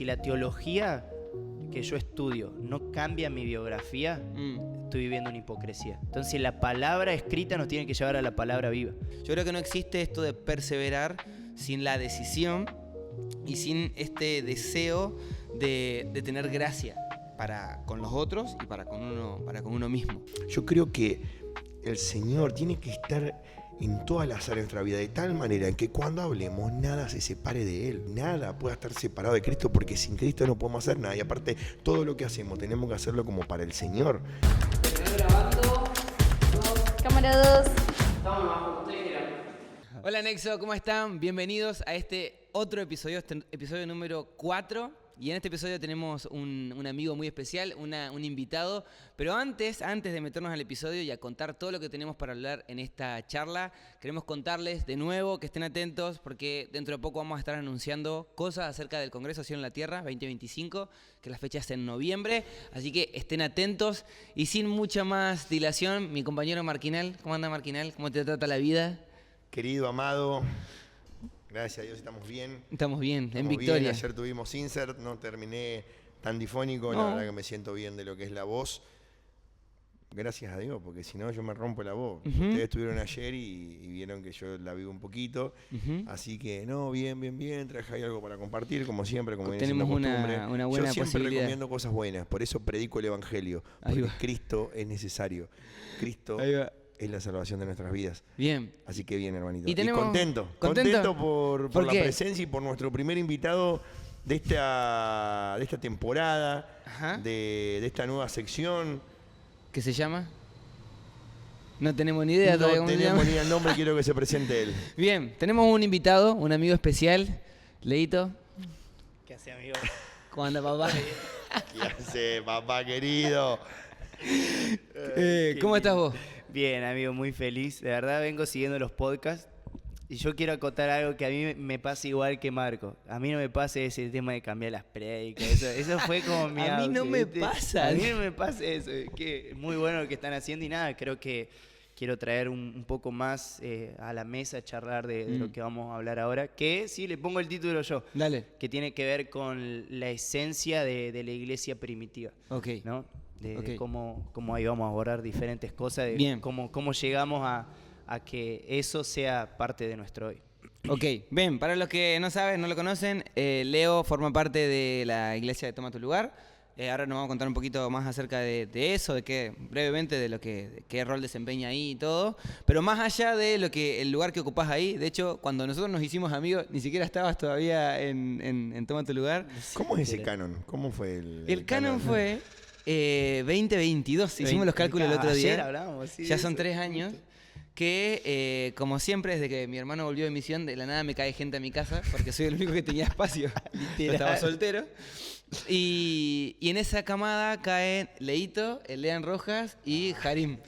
si la teología que yo estudio no cambia mi biografía, estoy viviendo una hipocresía. Entonces la palabra escrita nos tiene que llevar a la palabra viva. Yo creo que no existe esto de perseverar sin la decisión y sin este deseo de tener gracia para con los otros y para con uno mismo. Yo creo que el Señor tiene que estar en todas las áreas de nuestra vida, de tal manera en que cuando hablemos nada se separe de Él, nada pueda estar separado de Cristo, porque sin Cristo no podemos hacer nada, y aparte todo lo que hacemos tenemos que hacerlo como para el Señor. Estoy grabando. Cámara 2. Estamos bajo, estoy girando. Hola Nexo, ¿cómo están? Bienvenidos a este otro episodio, episodio número 4. Y en este episodio tenemos un amigo muy especial, un invitado. Pero antes de meternos al episodio y a contar todo lo que tenemos para hablar en esta charla, queremos contarles de nuevo que estén atentos porque dentro de poco vamos a estar anunciando cosas acerca del Congreso Sion en la Tierra 2025, que la fecha es en noviembre. Así que estén atentos y sin mucha más dilación, mi compañero Marquinal. ¿Cómo anda Marquinal? ¿Cómo te trata la vida? Querido, amado, gracias a Dios estamos bien. Estamos bien, Estamos en victoria. Bien. Ayer tuvimos insert, no terminé tan difónico, No. La verdad que me siento bien de lo que es la voz. Gracias a Dios, porque si no yo me rompo la voz. Ustedes estuvieron ayer y vieron que yo la vivo un poquito. Así que no, bien. Traje ahí algo para compartir, como siempre, como viene siendo Tenemos costumbre. una buena yo siempre posibilidad. recomiendo cosas buenas, por eso predico el Evangelio, Ahí porque va. Cristo es necesario. Cristo Ahí va. es la salvación de nuestras vidas. Bien. Así que bien, hermanito. Y tenemos- contento ¿Contento? por ¿Por la qué? presencia y por nuestro primer invitado de esta temporada, Ajá. de esta nueva sección. ¿Qué se llama? No tenemos ni idea todavía No cómo se tenemos llama. ni el nombre, quiero que se presente él. Bien, tenemos un invitado, un amigo especial. Leito, ¿Qué hace, amigo? ¿cómo anda papá? ¿Qué hace, papá querido? ¿Cómo estás vos? Bien, amigo, muy feliz. De verdad vengo siguiendo los podcasts y yo quiero acotar algo que a mí me pasa igual que Marco. A mí no me pasa ese tema de cambiar las predicas. Eso fue como mi A mí no auge, me ¿viste? pasa. A mí no me pasa eso. Es que muy bueno lo que están haciendo y nada, creo que quiero traer un poco más a la mesa, charlar de lo que vamos a hablar ahora. Que sí, le pongo el título yo. Dale. Que tiene que ver con la esencia de la iglesia primitiva. Ok. ¿No? De Ok. cómo ahí vamos a abordar diferentes cosas, de Bien. cómo llegamos a que eso sea parte de nuestro hoy. Ok, bien, para los que no saben, no lo conocen, Leo forma parte de la iglesia de Toma Tu Lugar. Ahora nos vamos a contar un poquito más acerca de eso, brevemente de qué rol desempeña ahí y todo. Pero más allá de el lugar que ocupás ahí, de hecho, cuando nosotros nos hicimos amigos, ni siquiera estabas todavía en Toma Tu Lugar. ¿Cómo es ese canon? ¿Cómo fue el El canon fue 2022, hicimos los cálculos el otro día. Ayer hablábamos, sí, Ya de son eso, 3 años. Que como siempre, desde que mi hermano volvió de misión, de la nada me cae gente a mi casa, porque soy el único que tenía espacio. Yo estaba soltero. Y en esa camada caen Leito, Lean Rojas y Harim.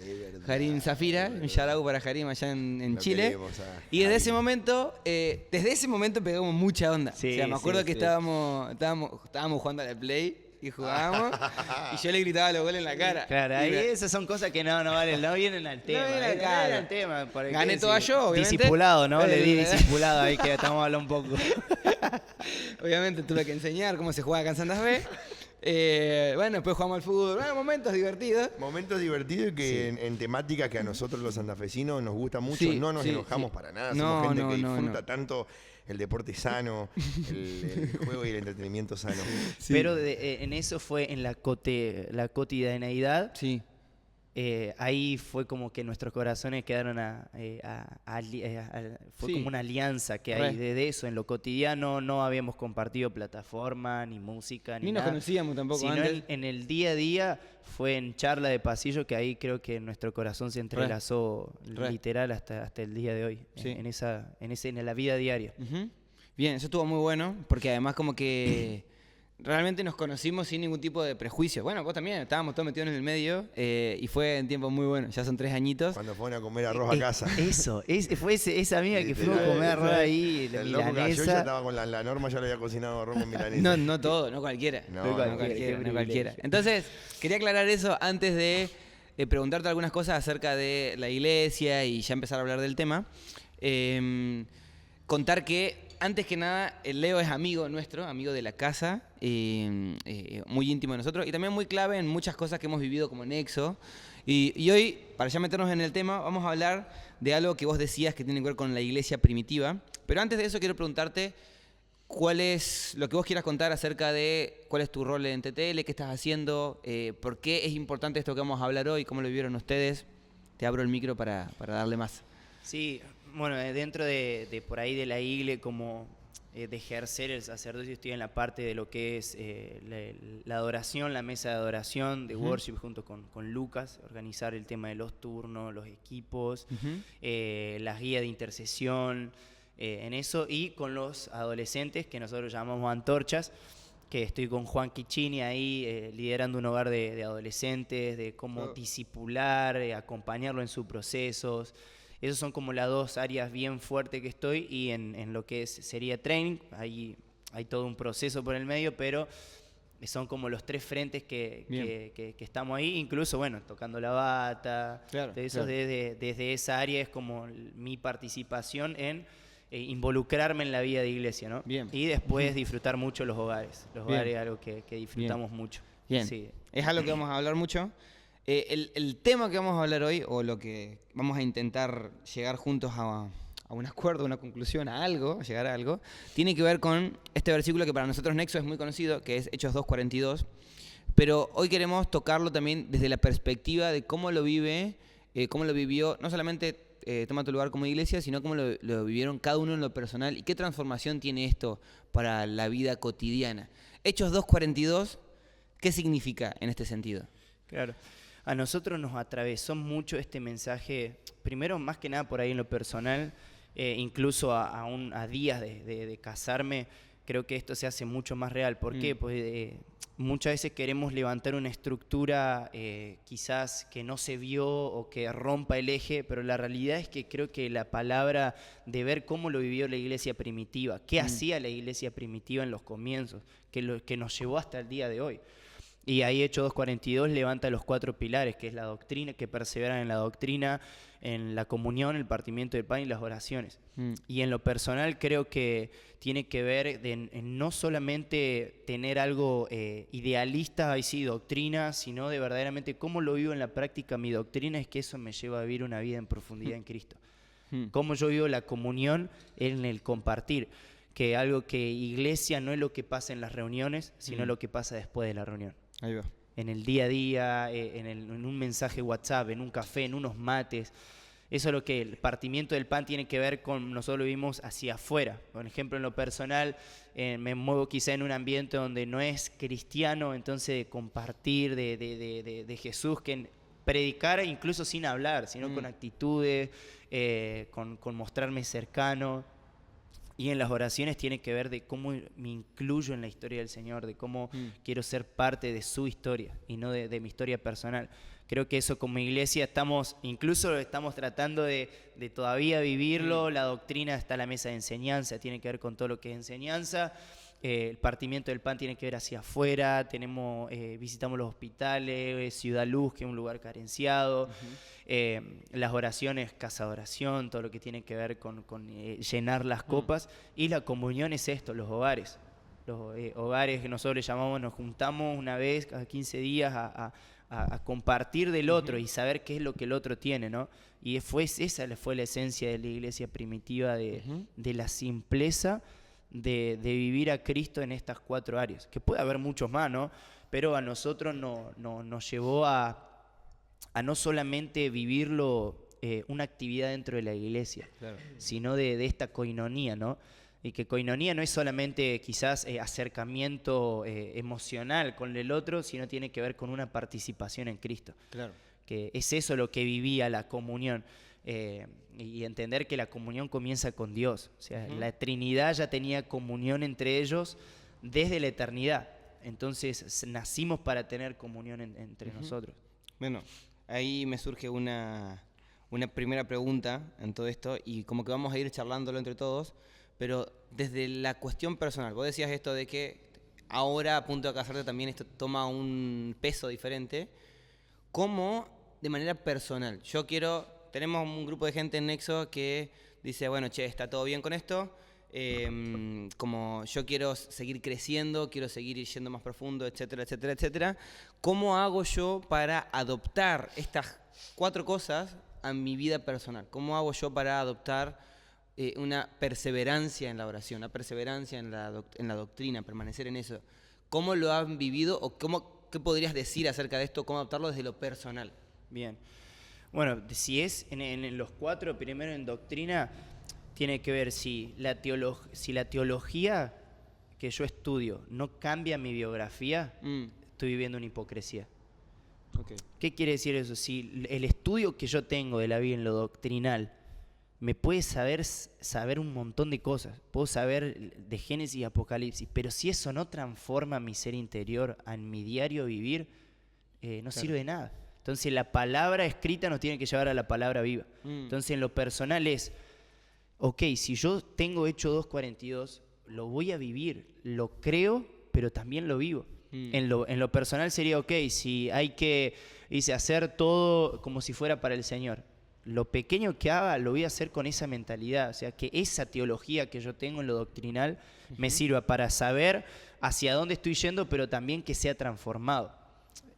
Harim Zafira, un shout out para Harim allá en Lo Chile. queremos a Y desde Harim. ese momento pegamos mucha onda. Sí, o sea, me acuerdo sí, que sí. estábamos jugando a la Play y jugábamos. Y yo le gritaba los goles en la cara. Claro, ahí Y me- esas son cosas que no valen, no vienen al tema. vienen al no caso. vienen al tema. porque Gané sí, toda yo, obviamente. Discipulado, ¿no? Le di Eh, discipulado ahí que estamos hablando un poco. Obviamente tuve que enseñar cómo se juega acá en Santa Fe. Bueno, después jugamos al fútbol. Bueno, momentos divertidos. Momentos divertidos y que en temáticas que a nosotros los santafesinos nos gusta mucho, Sí, no nos sí, enojamos sí. para nada, No, somos gente no, que no, disfruta no. tanto el deporte sano, el juego y el entretenimiento sano. Pero en eso fue en la cotidianeidad. Sí. Ahí fue como que nuestros corazones quedaron fue Sí. como una alianza que Re. hay de eso. En lo cotidiano no habíamos compartido plataforma, ni música, ni Ni nos nada. conocíamos tampoco Sino antes. en el día a día fue en charla de pasillo que ahí creo que nuestro corazón se entrelazó Re. literal hasta el día de hoy. Sí. En la vida diaria. Ujú. Bien, eso estuvo muy bueno, porque además como que realmente nos conocimos sin ningún tipo de prejuicio. Bueno, vos también, estábamos todos metidos en el medio y fue en tiempo muy bueno. Ya son 3 añitos. Cuando fueron a comer arroz a casa. Fue esa amiga que fuimos a comer arroz ahí, la El loco cayó y ya milanesa. estaba con la Norma, ya le había cocinado arroz con milanesa. No todo, no cualquiera. No, No no cualquiera, cualquiera, no qué cualquiera. privilegio. Entonces, quería aclarar eso antes de preguntarte algunas cosas acerca de la iglesia y ya empezar a hablar del tema. Contar que antes que nada, Leo es amigo nuestro, amigo de la casa, muy íntimo de nosotros y también muy clave en muchas cosas que hemos vivido como Nexo. Y hoy, para ya meternos en el tema, vamos a hablar de algo que vos decías que tiene que ver con la iglesia primitiva. Pero antes de eso quiero preguntarte cuál es lo que vos quieras contar acerca de cuál es tu rol en TTL, qué estás haciendo, por qué es importante esto que vamos a hablar hoy, cómo lo vivieron ustedes. Te abro el micro para darle más. Sí, bueno, dentro de por ahí de la iglesia, como de ejercer el sacerdocio, estoy en la parte de lo que es la adoración, la mesa de adoración, de worship, junto con Lucas, organizar el tema de los turnos, los equipos, las guías de intercesión, en eso, y con los adolescentes, que nosotros llamamos antorchas, que estoy con Juan Kichini ahí liderando un hogar de adolescentes, de cómo discipular, acompañarlo en sus procesos. Esas son como las dos áreas bien fuertes que estoy, y en lo que sería training, hay todo un proceso por el medio, pero son como los tres frentes que estamos ahí, incluso, bueno, tocando la bata. Claro, eso. Desde esa área es como mi participación en involucrarme en la vida de iglesia, ¿no? Bien. Y después disfrutar mucho los hogares. Los hogares es algo que disfrutamos mucho. Bien, Sí. es algo que vamos a hablar mucho. El tema que vamos a hablar hoy, o lo que vamos a intentar llegar juntos a un acuerdo, a una conclusión, a algo, llegar a algo, tiene que ver con este versículo que para nosotros Nexo es muy conocido, que es Hechos 2:42, pero hoy queremos tocarlo también desde la perspectiva de cómo lo vive, cómo lo vivió, no solamente Toma tu lugar como iglesia, sino cómo lo vivieron cada uno en lo personal y qué transformación tiene esto para la vida cotidiana. Hechos 2:42, ¿qué significa en este sentido? Claro. A nosotros nos atravesó mucho este mensaje, primero más que nada por ahí en lo personal, incluso a días de casarme, creo que esto se hace mucho más real. ¿Por qué? Pues muchas veces queremos levantar una estructura quizás que no se vio o que rompa el eje, pero la realidad es que creo que la palabra de ver cómo lo vivió la iglesia primitiva, qué hacía la iglesia primitiva en los comienzos, que nos llevó hasta el día de hoy. Y ahí Hechos 2:42 levanta los 4 pilares, que es la doctrina, que perseveran en la doctrina, en la comunión, el partimiento del pan y las oraciones. Y en lo personal creo que tiene que ver en no solamente tener algo idealista, ahí sí, doctrina, sino de verdaderamente cómo lo vivo en la práctica. Mi doctrina es que eso me lleva a vivir una vida en profundidad en Cristo. Cómo yo vivo la comunión en el compartir, que algo que iglesia no es lo que pasa en las reuniones, sino lo que pasa después de la reunión. Ahí va. En el día a día, en un mensaje WhatsApp, en un café, en unos mates. Eso es lo que el partimiento del pan tiene que ver con, nosotros lo vimos hacia afuera. Por ejemplo, en lo personal, me muevo quizá en un ambiente donde no es cristiano, entonces compartir de Jesús, que predicar incluso sin hablar, sino con actitudes, con mostrarme cercano. Y en las oraciones tiene que ver de cómo me incluyo en la historia del Señor, de cómo quiero ser parte de su historia y no de mi historia personal. Creo que eso como iglesia estamos tratando de todavía vivirlo. La doctrina está en la mesa de enseñanza, tiene que ver con todo lo que es enseñanza. El partimiento del pan tiene que ver hacia afuera. Visitamos los hospitales, Ciudad Luz, que es un lugar carenciado. Las oraciones, casa de oración, todo lo que tiene que ver con llenar las copas. Y la comunión es esto, los hogares. Los hogares que nosotros le llamamos, nos juntamos una vez cada 15 días a compartir del otro y saber qué es lo que el otro tiene, ¿no? Y esa fue la esencia de la iglesia primitiva, de la simpleza de vivir a Cristo en estas 4 áreas. Que puede haber muchos más, ¿no? Pero a nosotros nos llevó a no solamente vivirlo una actividad dentro de la iglesia, claro, sino de esta coinonía, ¿no? Y que coinonía no es solamente quizás acercamiento emocional con el otro, sino tiene que ver con una participación en Cristo. Claro. Que es eso lo que vivía la comunión. Y entender que la comunión comienza con Dios. O sea, la Trinidad ya tenía comunión entre ellos desde la eternidad. Entonces nacimos para tener comunión entre nosotros. Bueno, ahí me surge una primera pregunta en todo esto, y como que vamos a ir charlándolo entre todos, pero desde la cuestión personal. Vos decías esto de que ahora, a punto de casarte, también esto toma un peso diferente. ¿Cómo de manera personal? Tenemos un grupo de gente en Nexo que dice, bueno, che, está todo bien con esto, como yo quiero seguir creciendo, quiero seguir yendo más profundo, etcétera, etcétera, etcétera. ¿Cómo hago yo para adoptar estas 4 cosas a mi vida personal? ¿Cómo hago yo para adoptar una perseverancia en la oración, una perseverancia en la doctrina, permanecer en eso? ¿Cómo lo han vivido o qué podrías decir acerca de esto, cómo adoptarlo desde lo personal? Bien. Bueno, si es en los 4, primero en doctrina, tiene que ver si la teología que yo estudio no cambia mi biografía, estoy viviendo una hipocresía. Okay. ¿Qué quiere decir eso? Si el estudio que yo tengo de la Biblia en lo doctrinal me puede saber un montón de cosas, puedo saber de Génesis y Apocalipsis, pero si eso no transforma mi ser interior en mi diario vivir, no sirve de nada. Entonces la palabra escrita nos tiene que llevar a la palabra viva. Entonces en lo personal es, ok, si yo tengo Hechos 2:42, lo voy a vivir, lo creo, pero también lo vivo. En lo personal sería, ok, si hay que hacer todo como si fuera para el Señor. Lo pequeño que haga lo voy a hacer con esa mentalidad, o sea, que esa teología que yo tengo en lo doctrinal me sirva para saber hacia dónde estoy yendo, pero también que sea transformado.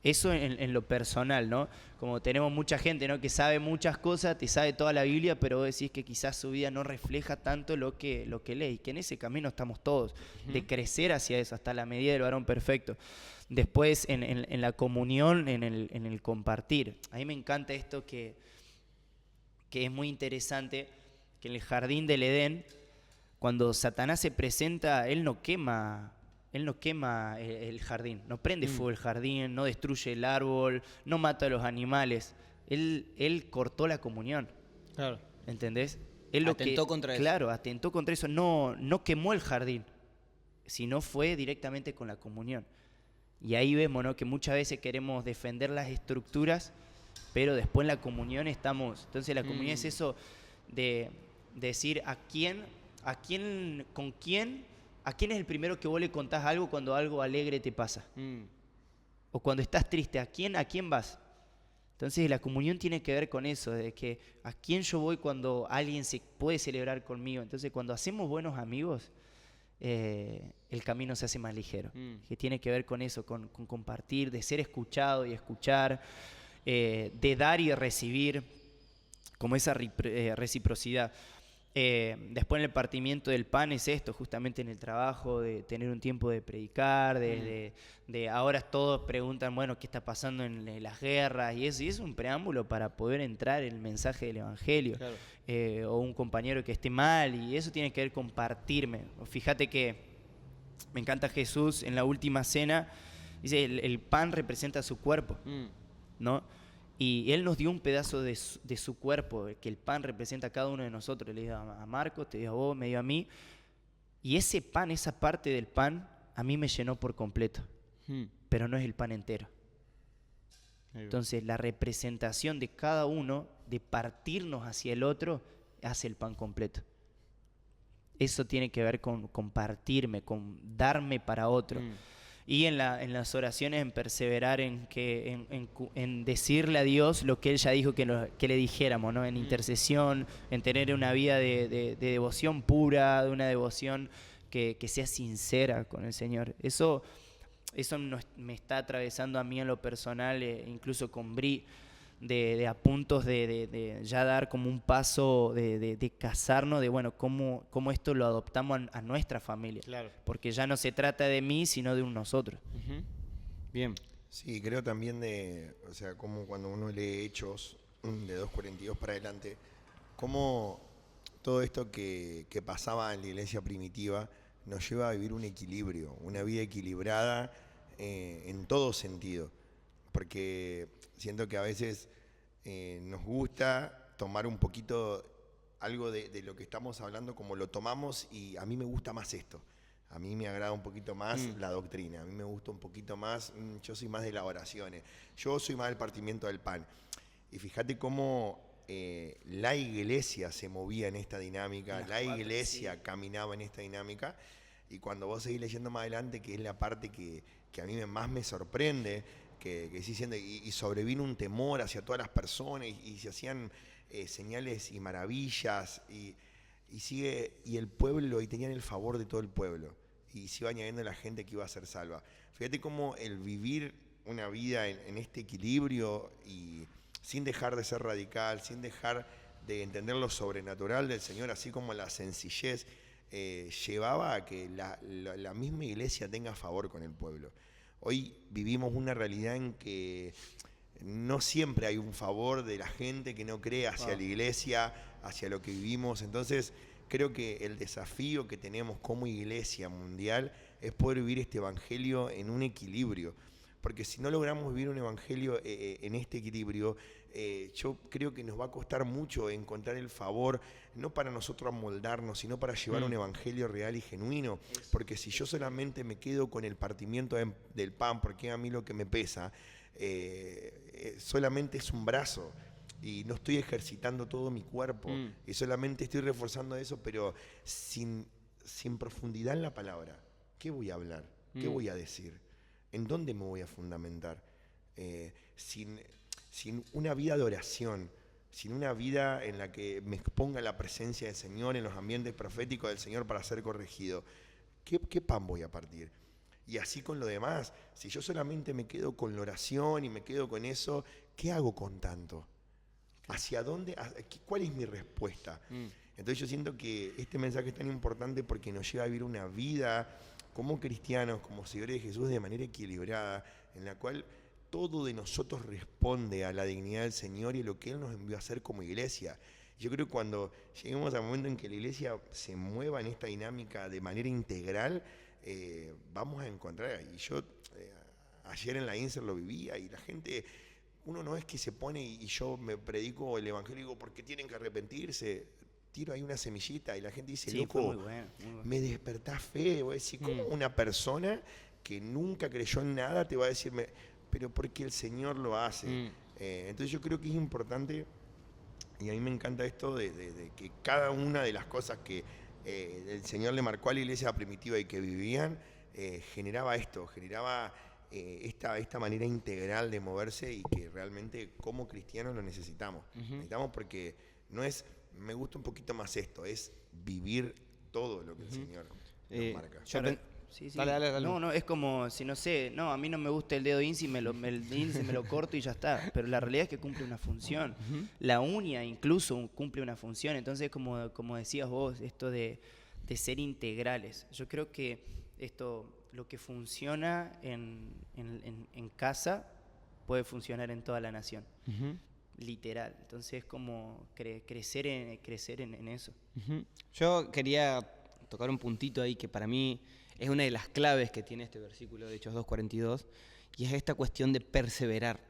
Eso en lo personal, ¿no? Como tenemos mucha gente, ¿no?, que sabe muchas cosas, te sabe toda la Biblia, pero vos decís que quizás su vida no refleja tanto lo que lee, y que en ese camino estamos todos, de crecer hacia eso, hasta la medida del varón perfecto. Después, en la comunión, en el compartir. A mí me encanta esto que es muy interesante, que en el jardín del Edén, cuando Satanás se presenta, él no quema el jardín, no prende fuego el jardín, no destruye el árbol, no mata a los animales. Él cortó la comunión. Claro. ¿Entendés? Atentó contra eso. Claro, atentó contra eso. No quemó el jardín, sino fue directamente con la comunión. Y ahí vemos, ¿no?, que muchas veces queremos defender las estructuras, pero después en la comunión estamos. Entonces la comunión es eso de decir a quién es el primero que vos le contás algo cuando algo alegre te pasa. O cuando estás triste, ¿a quién vas? Entonces la comunión tiene que ver con eso, de que a quién yo voy cuando alguien se puede celebrar conmigo. Entonces cuando hacemos buenos amigos, el camino se hace más ligero. Que tiene que ver con eso, con compartir, de ser escuchado y escuchar, de dar y recibir, como esa reciprocidad. Después en el partimiento del pan es esto, justamente en el trabajo, de tener un tiempo de predicar, de ahora todos preguntan, bueno, ¿qué está pasando en las guerras? Y es un preámbulo para poder entrar en el mensaje del Evangelio. Claro. O un compañero que esté mal, y eso tiene que ver con compartirme. Fíjate que me encanta Jesús en la última cena, dice, el pan representa su cuerpo, ¿no? Y Él nos dio un pedazo de su cuerpo, que el pan representa a cada uno de nosotros. Le dio a Marcos, te dio a vos, me dio a mí. Y ese pan, esa parte del pan, a mí me llenó por completo. Pero no es el pan entero. Entonces, la representación de cada uno, de partirnos hacia el otro, hace el pan completo. Eso tiene que ver con compartirme, con darme para otro. Y en las oraciones, en perseverar, en decirle a Dios lo que Él ya dijo que le dijéramos, ¿no? En intercesión, en tener una vida de devoción pura, de una devoción que sea sincera con el Señor. Eso me está atravesando a mí en lo personal, incluso con Bri, de a puntos de ya dar como un paso de casarnos, de bueno, cómo esto lo adoptamos a nuestra familia. Claro. Porque ya no se trata de mí, sino de un nosotros. Bien. Sí, creo también o sea, como cuando uno lee Hechos de 2:42 para adelante, cómo todo esto que pasaba en la iglesia primitiva nos lleva a vivir un equilibrio, una vida equilibrada en todo sentido. Porque siento que a veces nos gusta tomar un poquito algo de lo que estamos hablando, como lo tomamos, y a mí me gusta más esto. A mí me agrada un poquito más la doctrina, a mí me gusta un poquito más, yo soy más de las oraciones, yo soy más del partimiento del pan. Y fíjate cómo la iglesia se movía en esta dinámica, la iglesia caminaba en esta dinámica, y cuando vos seguís leyendo más adelante, que es la parte que a mí más me sorprende, que sí siente, y sobrevino un temor hacia todas las personas, y se hacían señales y maravillas, y y el pueblo, y tenían el favor de todo el pueblo, y se iba añadiendo la gente que iba a ser salva. Fíjate cómo el vivir una vida en este equilibrio y sin dejar de ser radical, sin dejar de entender lo sobrenatural del Señor, así como la sencillez, llevaba a que la misma iglesia tenga favor con el pueblo. Hoy vivimos una realidad en que no siempre hay un favor de la gente que no cree hacia la iglesia, hacia lo que vivimos. Entonces, creo que el desafío que tenemos como iglesia mundial es poder vivir este evangelio en un equilibrio. Porque si no logramos vivir un evangelio en este equilibrio, yo creo que nos va a costar mucho encontrar el favor, no para nosotros amoldarnos, sino para llevar un evangelio real y genuino. Porque si yo solamente me quedo con el partimiento del pan, porque a mí lo que me pesa, solamente es un brazo y no estoy ejercitando todo mi cuerpo y solamente estoy reforzando eso, pero sin profundidad en la palabra. ¿Qué voy a hablar? ¿Qué voy a decir? ¿En dónde me voy a fundamentar? Sin una vida de oración, sin una vida en la que me exponga la presencia del Señor en los ambientes proféticos del Señor para ser corregido, ¿qué pan voy a partir? Y así con lo demás, si yo solamente me quedo con la oración y me quedo con eso, ¿qué hago con tanto? ¿Hacia dónde? ¿Cuál es mi respuesta? Entonces yo siento que este mensaje es tan importante porque nos lleva a vivir una vida como cristianos, como seguidores de Jesús, de manera equilibrada, en la cual todo de nosotros responde a la dignidad del Señor y a lo que Él nos envió a hacer como iglesia. Yo creo que cuando lleguemos al momento en que la iglesia se mueva en esta dinámica de manera integral, vamos a encontrar, y yo ayer en la INSER lo vivía, y la gente, uno no es que se pone y yo me predico el evangelio y digo, porque tienen que arrepentirse, tiro ahí una semillita y la gente dice, Sí, loco, fue muy bueno. me despertás fe, voy a decir, ¿cómo una persona que nunca creyó en nada te va a decirme, pero porque el Señor lo hace? Entonces yo creo que es importante, y a mí me encanta esto de que cada una de las cosas que el Señor le marcó a la iglesia primitiva y que vivían, generaba esta manera integral de moverse, y que realmente como cristianos lo necesitamos. Necesitamos, porque no es, me gusta un poquito más esto, es vivir todo lo que el Señor nos marca. Sí. Dale. No, es como, si no sé, no, a mí no me gusta el dedo índice, el índice me lo corto y ya está. Pero la realidad es que cumple una función. La uña incluso cumple una función. Entonces, como decías vos, esto de ser integrales. Yo creo que lo que funciona en casa puede funcionar en toda la nación. Literal. Entonces es como crecer en eso. Yo quería tocar un puntito ahí que para mí es una de las claves que tiene este versículo de Hechos 2:42, y es esta cuestión de perseverar.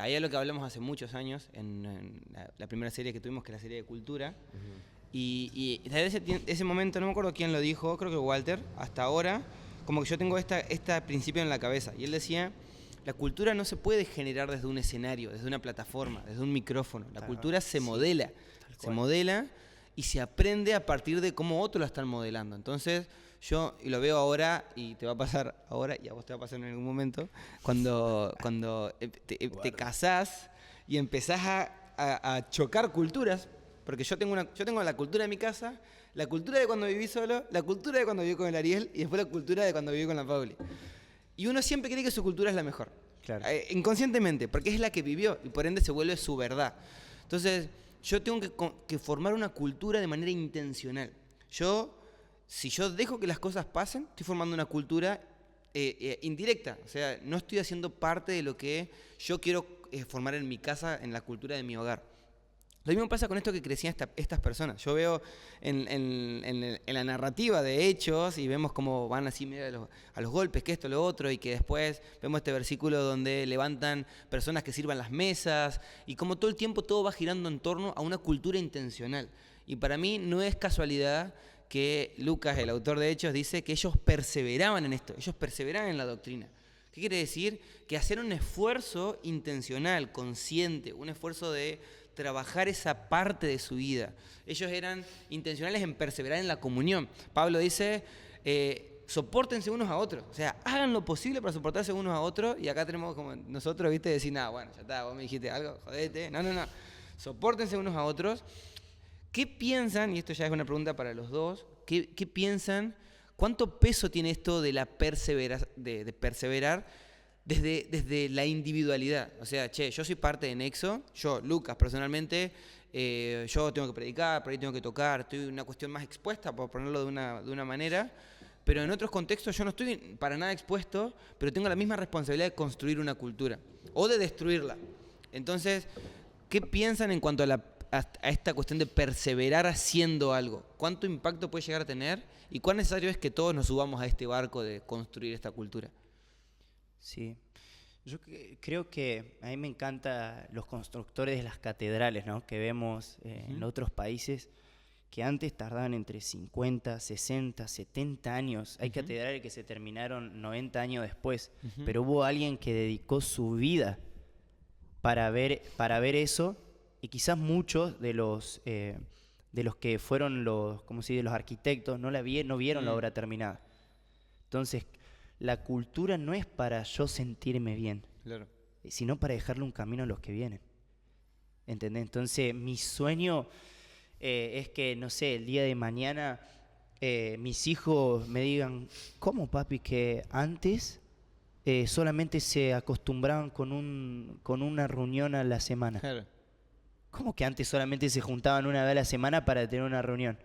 Ahí es lo que hablamos hace muchos años en la primera serie que tuvimos, que es la serie de Cultura. Y desde ese momento, no me acuerdo quién lo dijo, creo que Walter, hasta ahora, como que yo tengo este principio en la cabeza. Y él decía, la cultura no se puede generar desde un escenario, desde una plataforma, desde un micrófono. La cultura se modela. Se modela y se aprende a partir de cómo otros la están modelando. Entonces, yo, y lo veo ahora, y te va a pasar ahora, y a vos te va a pasar en algún momento, cuando te casás y empezás a chocar culturas, porque yo tengo la cultura de mi casa, la cultura de cuando viví solo, la cultura de cuando viví con el Ariel, y después la cultura de cuando viví con la Pauli. Y uno siempre cree que su cultura es la mejor. Claro. Inconscientemente, porque es la que vivió, y por ende se vuelve su verdad. Entonces, yo tengo que formar una cultura de manera intencional. Si yo dejo que las cosas pasen, estoy formando una cultura indirecta. O sea, no estoy haciendo parte de lo que yo quiero formar en mi casa, en la cultura de mi hogar. Lo mismo pasa con esto que crecían estas personas. Yo veo en la narrativa de Hechos, y vemos cómo van así medio a los golpes, que esto, lo otro, y que después vemos este versículo donde levantan personas que sirvan las mesas, y como todo el tiempo todo va girando en torno a una cultura intencional. Y para mí no es casualidad que Lucas, el autor de Hechos, dice que ellos perseveraban en esto, ellos perseveraban en la doctrina. ¿Qué quiere decir? Que hacer un esfuerzo intencional, consciente, un esfuerzo de trabajar esa parte de su vida. Ellos eran intencionales en perseverar en la comunión. Pablo dice, sopórtense unos a otros. O sea, hagan lo posible para soportarse unos a otros. Y acá tenemos como nosotros, ¿viste? Decir, nada, bueno, ya está, vos me dijiste algo, jodete. No. Sopórtense unos a otros. ¿Qué piensan, y esto ya es una pregunta para los dos, qué piensan, cuánto peso tiene esto de la de perseverar desde la individualidad? O sea, yo soy parte de Nexo, yo, Lucas, personalmente, yo tengo que predicar, por ahí tengo que tocar, estoy en una cuestión más expuesta, por ponerlo de una manera, pero en otros contextos yo no estoy para nada expuesto, pero tengo la misma responsabilidad de construir una cultura o de destruirla. Entonces, ¿qué piensan en cuanto a esta cuestión de perseverar haciendo algo? ¿Cuánto impacto puede llegar a tener? ¿Y cuán necesario es que todos nos subamos a este barco de construir esta cultura? Sí. Yo creo que a mí me encantan los constructores de las catedrales, ¿no? Que vemos en otros países, que antes tardaban entre 50, 60, 70 años. Hay catedrales que se terminaron 90 años después, pero hubo alguien que dedicó su vida para ver eso, y quizás muchos de los que fueron los arquitectos no vieron la obra terminada. Entonces, la cultura no es para yo sentirme bien, Claro. sino para dejarle un camino a los que vienen. ¿Entendés? Entonces, mi sueño es que, no sé, el día de mañana mis hijos me digan, ¿cómo, papi, que antes solamente se acostumbraban con una reunión a la semana? Claro. ¿Cómo que antes solamente se juntaban una vez a la semana para tener una reunión?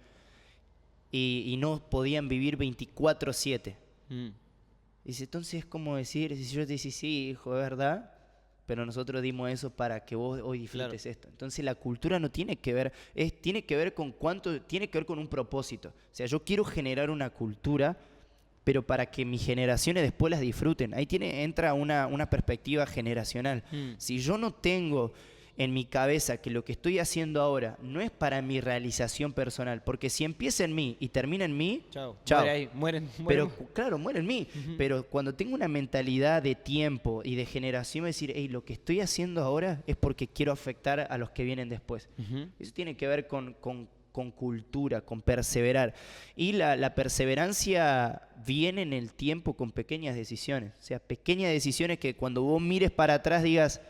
Y no podían vivir 24/7. Dice, entonces es como decir, si yo te decía, sí, hijo, es verdad, pero nosotros dimos eso para que vos hoy disfrutes esto. Entonces la cultura no tiene que ver, tiene que ver con un propósito. O sea, yo quiero generar una cultura, pero para que mis generaciones después las disfruten. Ahí entra una perspectiva generacional. Si yo no tengo en mi cabeza que lo que estoy haciendo ahora no es para mi realización personal, porque si empieza en mí y termina en mí, chao. Muere ahí, mueren. Pero claro, muere en mí. Pero cuando tengo una mentalidad de tiempo y de generación, decir, hey, lo que estoy haciendo ahora es porque quiero afectar a los que vienen después. Eso tiene que ver con cultura, con perseverar. Y la perseverancia viene en el tiempo con pequeñas decisiones. O sea, pequeñas decisiones que cuando vos mires para atrás digas,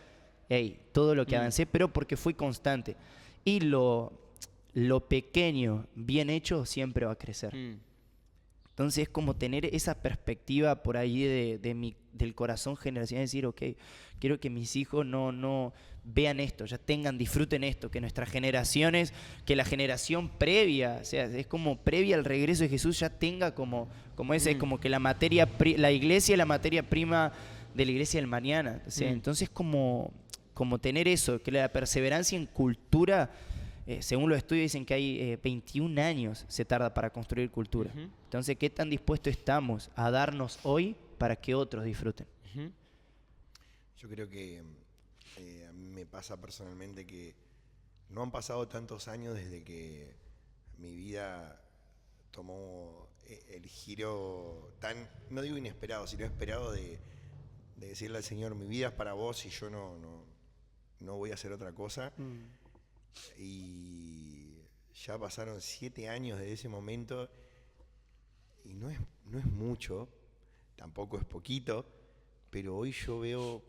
hey, todo lo que avancé, pero porque fui constante. Y lo pequeño, bien hecho, siempre va a crecer. Entonces es como tener esa perspectiva por ahí del corazón generacional, decir, ok, quiero que mis hijos no vean esto, ya disfruten esto, que nuestras generaciones, que la generación previa, o sea, es como previa al regreso de Jesús, ya tenga como como que la iglesia es la materia prima de la iglesia del mañana. O sea, entonces como tener eso, que la perseverancia en cultura, según los estudios dicen que hay 21 años se tarda para construir cultura. Entonces, ¿qué tan dispuestos estamos a darnos hoy para que otros disfruten? Yo creo que a mí me pasa personalmente que no han pasado tantos años desde que mi vida tomó el giro tan, no digo inesperado, sino esperado de decirle al Señor, mi vida es para vos y yo no voy a hacer otra cosa. Y ya pasaron 7 años de ese momento y no es mucho, tampoco es poquito, pero hoy yo veo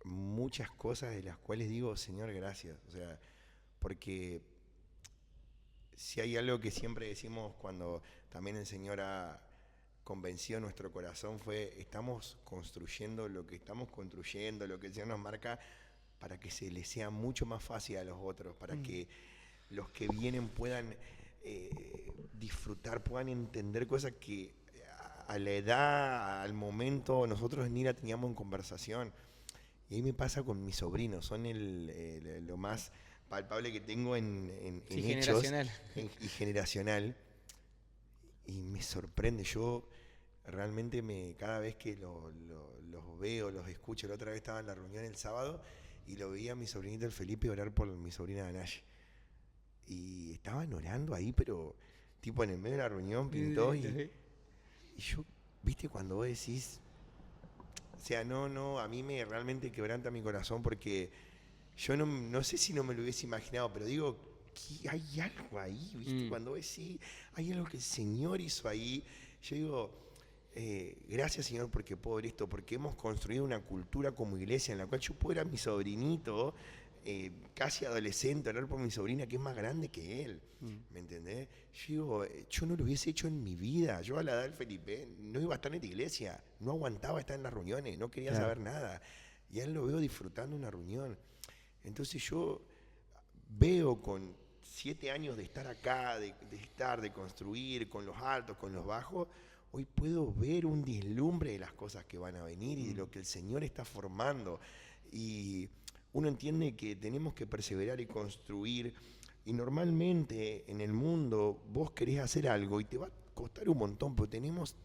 muchas cosas de las cuales digo, Señor, gracias. O sea, porque si hay algo que siempre decimos cuando también el Señor ha convencido nuestro corazón fue, estamos construyendo lo que estamos construyendo, lo que el Señor nos marca, para que se les sea mucho más fácil a los otros, para que los que vienen puedan disfrutar, puedan entender cosas que a la edad, al momento, nosotros ni la teníamos en conversación. Y ahí me pasa con mis sobrinos, son lo más palpable que tengo en hechos generacional. Y generacional. Y me sorprende, yo realmente cada vez que los veo, los escucho, la otra vez estaba en la reunión el sábado y lo veía a mi sobrinito el Felipe orar por mi sobrina Anash. Y estaban orando ahí, pero tipo en el medio de la reunión pintó y yo, viste, cuando vos decís, o sea, no, a mí me realmente quebranta mi corazón porque yo no sé si no me lo hubiese imaginado, pero digo, que hay algo ahí, viste, cuando vos decís, hay algo que el Señor hizo ahí, yo digo, gracias Señor porque puedo ver esto, porque hemos construido una cultura como iglesia en la cual yo puedo ver a mi sobrinito casi adolescente, orar por mi sobrina que es más grande que él. ¿Me entendés? Yo digo, yo no lo hubiese hecho en mi vida. Yo a la edad del Felipe no iba a estar en la iglesia, no aguantaba estar en las reuniones, no quería saber nada. Y a él lo veo disfrutando una reunión. Entonces yo veo con 7 años de estar acá, de construir, con los altos, con los bajos, hoy puedo ver un vislumbre de las cosas que van a venir y de lo que el Señor está formando. Y uno entiende que tenemos que perseverar y construir. Y normalmente en el mundo vos querés hacer algo y te va a costar un montón, pero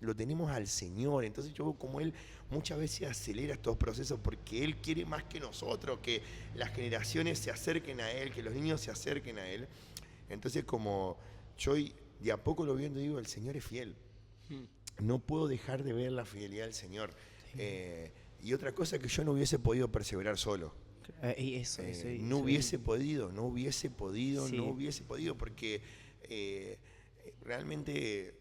lo tenemos al Señor. Entonces yo veo como Él muchas veces acelera estos procesos porque Él quiere más que nosotros, que las generaciones se acerquen a Él, que los niños se acerquen a Él. Entonces como yo de a poco lo viendo digo, el Señor es fiel. No puedo dejar de ver la fidelidad del Señor. Y otra cosa que yo no hubiese podido perseverar solo. No hubiese podido, porque realmente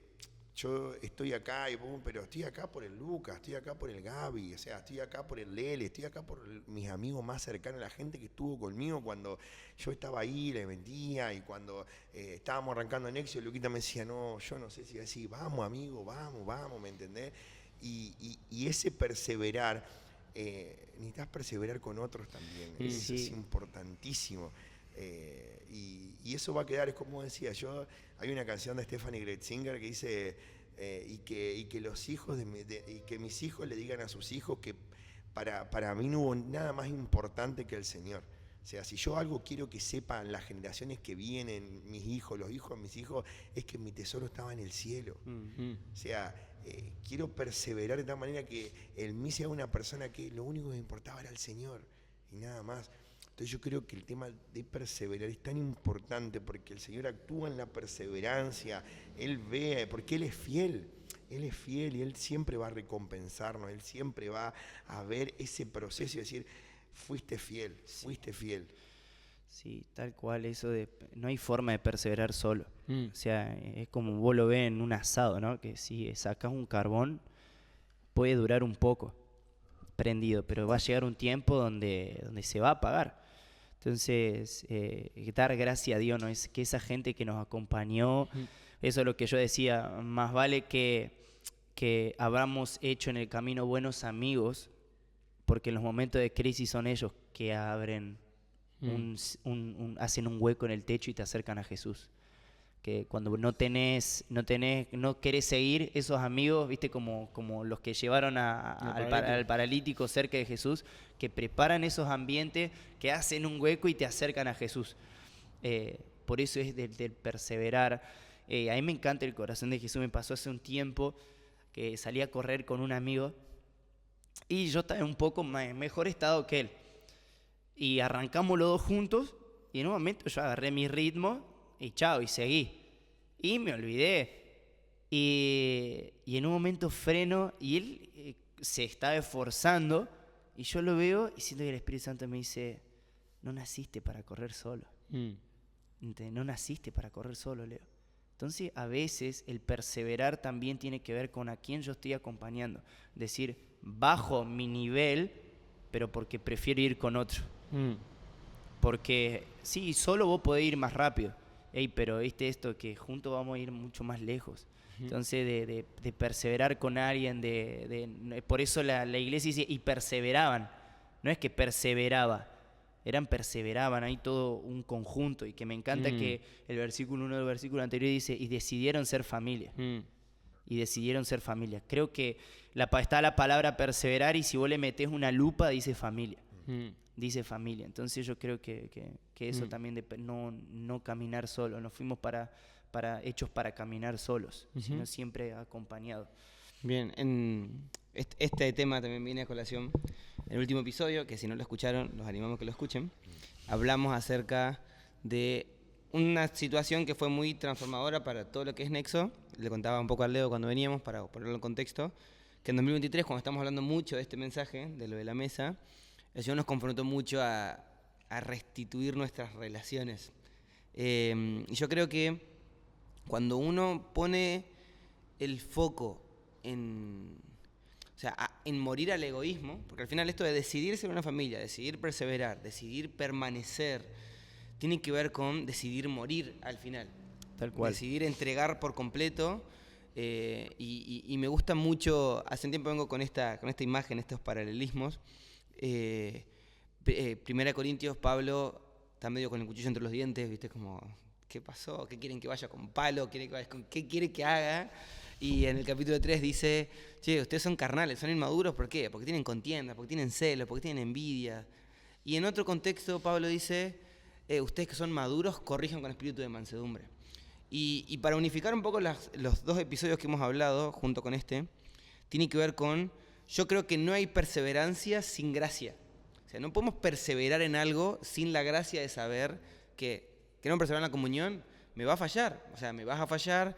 yo estoy acá, pero estoy acá por el Lucas, estoy acá por el Gaby, o sea, estoy acá por el Lele, estoy acá por mis amigos más cercanos, la gente que estuvo conmigo cuando yo estaba ahí, le vendía, y cuando estábamos arrancando en Nexio, Luquita me decía, no, yo no sé si decir, vamos amigo, vamos, ¿me entendés? Y ese perseverar, necesitas perseverar con otros también, eso es importantísimo. Y eso va a quedar, es como decía yo, hay una canción de Stephanie Gretzinger que dice y que los hijos y que mis hijos le digan a sus hijos que para mí no hubo nada más importante que el Señor. O sea, si yo algo quiero que sepan las generaciones que vienen, mis hijos, los hijos de mis hijos, es que mi tesoro estaba en el cielo. O sea, quiero perseverar de tal manera que en mí sea una persona que lo único que me importaba era el Señor y nada más. Entonces yo creo que el tema de perseverar es tan importante porque el Señor actúa en la perseverancia, Él ve, porque Él es fiel y Él siempre va a recompensarnos, Él siempre va a ver ese proceso y decir, fuiste fiel. Sí, tal cual, eso de no hay forma de perseverar solo. O sea, es como vos lo ves en un asado, ¿no? Que si sacas un carbón puede durar un poco prendido, pero va a llegar un tiempo donde se va a apagar. Entonces, dar gracias a Dios, ¿no? Es que esa gente que nos acompañó, eso es lo que yo decía, más vale que habramos hecho en el camino buenos amigos, porque en los momentos de crisis son ellos que abren hacen un hueco en el techo y te acercan a Jesús. Que cuando no querés seguir, esos amigos, viste, como los que llevaron al paralítico cerca de Jesús, que preparan esos ambientes, que hacen un hueco y te acercan a Jesús. Por eso es del perseverar. A mí me encanta el corazón de Jesús. Me pasó hace un tiempo que salí a correr con un amigo y yo estaba en un poco mejor estado que él. Y arrancamos los dos juntos y en un momento yo agarré mi ritmo y chao, y seguí. Y me olvidé. Y en un momento freno y él se estaba esforzando y yo lo veo y siento que el Espíritu Santo me dice, no naciste para correr solo. No naciste para correr solo, Leo. Entonces, a veces el perseverar también tiene que ver con a quién yo estoy acompañando. Decir, bajo mi nivel, pero porque prefiero ir con otro. Porque, sí, solo vos podés ir más rápido. Pero viste esto, que juntos vamos a ir mucho más lejos. Entonces, de perseverar con alguien, por eso la iglesia dice, y perseveraban. No es que perseveraba, perseveraban, hay todo un conjunto. Y que me encanta que el versículo 1 del versículo anterior dice, y decidieron ser familia. Y decidieron ser familia. Creo que está la palabra perseverar y si vos le metés una lupa dice familia. Dice familia. Entonces yo creo que eso también de no caminar solo. No fuimos hechos para caminar solos, sino siempre acompañados. Bien, este tema también viene a colación. En el último episodio, que si no lo escucharon, los animamos a que lo escuchen, hablamos acerca de una situación que fue muy transformadora para todo lo que es Nexo. Le contaba un poco a Leo cuando veníamos, para ponerlo en contexto, que en 2023, cuando estamos hablando mucho de este mensaje, de lo de la mesa, el Señor nos confrontó mucho a restituir nuestras relaciones. Y yo creo que cuando uno pone el foco en O sea, en morir al egoísmo, porque al final esto de decidir ser una familia, decidir perseverar, decidir permanecer, tiene que ver con decidir morir al final. Tal cual. Decidir entregar por completo. Y me gusta mucho, hace un tiempo vengo con esta imagen, estos paralelismos. Primera Corintios, Pablo está medio con el cuchillo entre los dientes, ¿viste? Como, ¿qué pasó? ¿Qué quieren que vaya con palo? ¿Qué quiere que haga? Y en el capítulo 3 dice, che, ustedes son carnales, son inmaduros, ¿por qué? Porque tienen contiendas, porque tienen celos, porque tienen envidia. Y en otro contexto Pablo dice, ustedes que son maduros, corrijan con espíritu de mansedumbre. Y para unificar un poco los dos episodios que hemos hablado, junto con este, tiene que ver con, yo creo que no hay perseverancia sin gracia. O sea, no podemos perseverar en algo sin la gracia de saber que no perseverar en la comunión me va a fallar. O sea, me vas a fallar,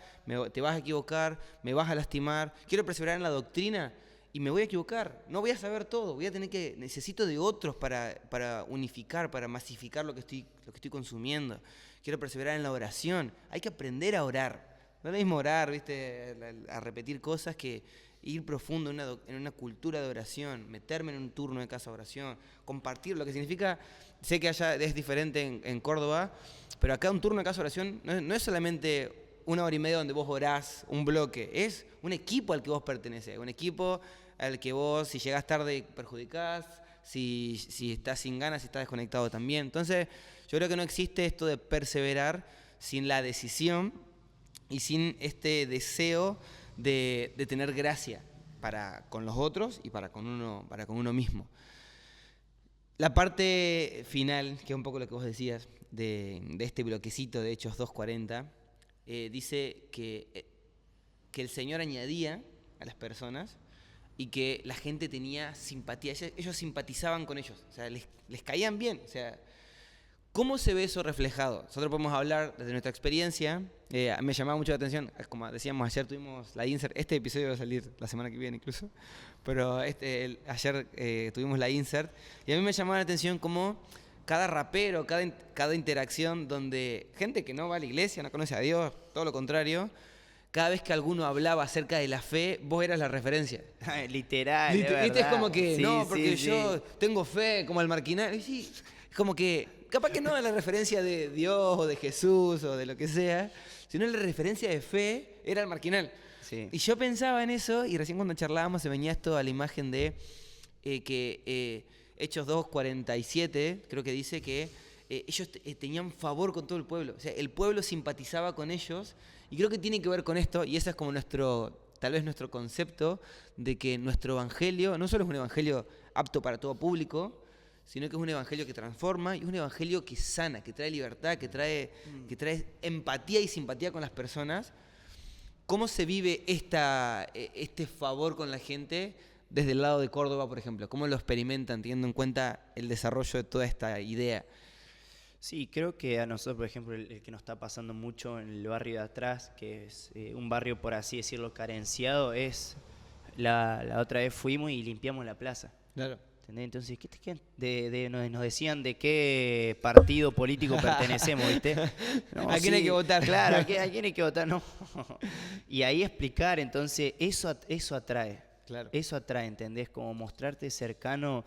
te vas a equivocar, me vas a lastimar. Quiero perseverar en la doctrina y me voy a equivocar. No voy a saber todo. Necesito de otros para unificar, para masificar lo que estoy consumiendo. Quiero perseverar en la oración. Hay que aprender a orar. No es lo mismo orar, ¿viste? A repetir cosas que ir profundo en una cultura de oración, meterme en un turno de casa de oración, compartir lo que significa. Sé que allá es diferente en Córdoba, pero acá un turno de casa de oración no es solamente 1 hora y media donde vos orás un bloque, es un equipo al que vos pertenecés, un equipo al que vos, si llegás tarde, perjudicás, si estás sin ganas, si estás desconectado también. Entonces, yo creo que no existe esto de perseverar sin la decisión y sin este deseo de tener gracia para con los otros y para con uno mismo. La parte final, que es un poco lo que vos decías, de este bloquecito de Hechos 2:40, dice que el Señor añadía a las personas y que la gente tenía simpatía. Ellos simpatizaban con ellos, o sea, les caían bien. O sea, ¿cómo se ve eso reflejado? Nosotros podemos hablar desde nuestra experiencia. Me llamaba mucho la atención, como decíamos, ayer tuvimos la insert. Este episodio va a salir la semana que viene incluso, pero ayer tuvimos la insert y a mí me llamaba la atención cómo cada rapero, cada interacción donde gente que no va a la iglesia, no conoce a Dios, todo lo contrario, cada vez que alguno hablaba acerca de la fe, vos eras la referencia. Literal, ¿Viste? Es como que, sí, no, porque sí, yo tengo fe, como el Marquinal. Y sí, es como que, capaz que no es la referencia de Dios o de Jesús o de lo que sea, sino la referencia de fe era el Marquinal. Sí. Y yo pensaba en eso, y recién cuando charlábamos se venía esto a la imagen de Hechos 2:47, creo que dice que ellos tenían favor con todo el pueblo. O sea, el pueblo simpatizaba con ellos, y creo que tiene que ver con esto, y ese es como tal vez nuestro concepto, de que nuestro evangelio no solo es un evangelio apto para todo público, sino que es un evangelio que transforma y es un evangelio que sana, que trae libertad, que trae empatía y simpatía con las personas. ¿Cómo se vive este favor con la gente desde el lado de Córdoba, por ejemplo? ¿Cómo lo experimentan teniendo en cuenta el desarrollo de toda esta idea? Sí, creo que a nosotros, por ejemplo, el que nos está pasando mucho en el barrio de atrás, que es un barrio, por así decirlo, carenciado, es la otra vez fuimos y limpiamos la plaza. Claro. ¿Entendés? Entonces, nos decían de qué partido político pertenecemos, ¿viste? No, ¿A quién hay que votar? Claro, ¿a quién hay que votar? No. Y ahí explicar, entonces, eso atrae. Claro. Eso atrae, ¿entendés? Como mostrarte cercano,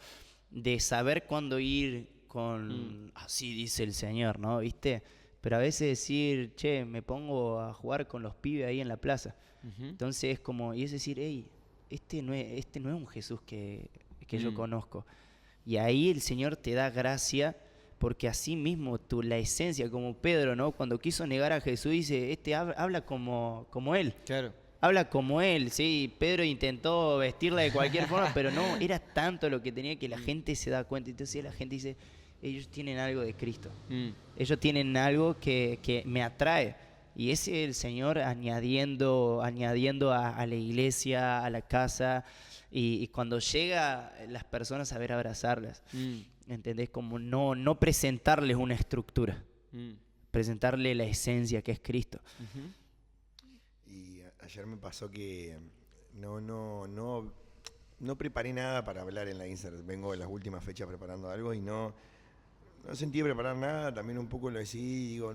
de saber cuándo ir con así dice el Señor, ¿no? ¿Viste? Pero a veces decir, che, me pongo a jugar con los pibes ahí en la plaza. Uh-huh. Entonces es como, y es decir, hey, este no es un Jesús que yo conozco. Y ahí el Señor te da gracia, porque así mismo la esencia, como Pedro, ¿no? Cuando quiso negar a Jesús, dice, habla como él. Claro. Habla como él, sí. Pedro intentó vestirla de cualquier forma, pero no, era tanto lo que tenía que la gente se da cuenta. Entonces la gente dice, ellos tienen algo de Cristo. Ellos tienen algo que me atrae. Y ese es el Señor añadiendo a la iglesia, a la casa. Y cuando llega las personas, saber abrazarlas. ¿Entendés? Como no presentarles una estructura. Presentarle la esencia que es Cristo. Y ayer me pasó que no preparé nada para hablar en la Insert. Vengo en las últimas fechas preparando algo y no sentí preparar nada. También un poco lo decidí, digo,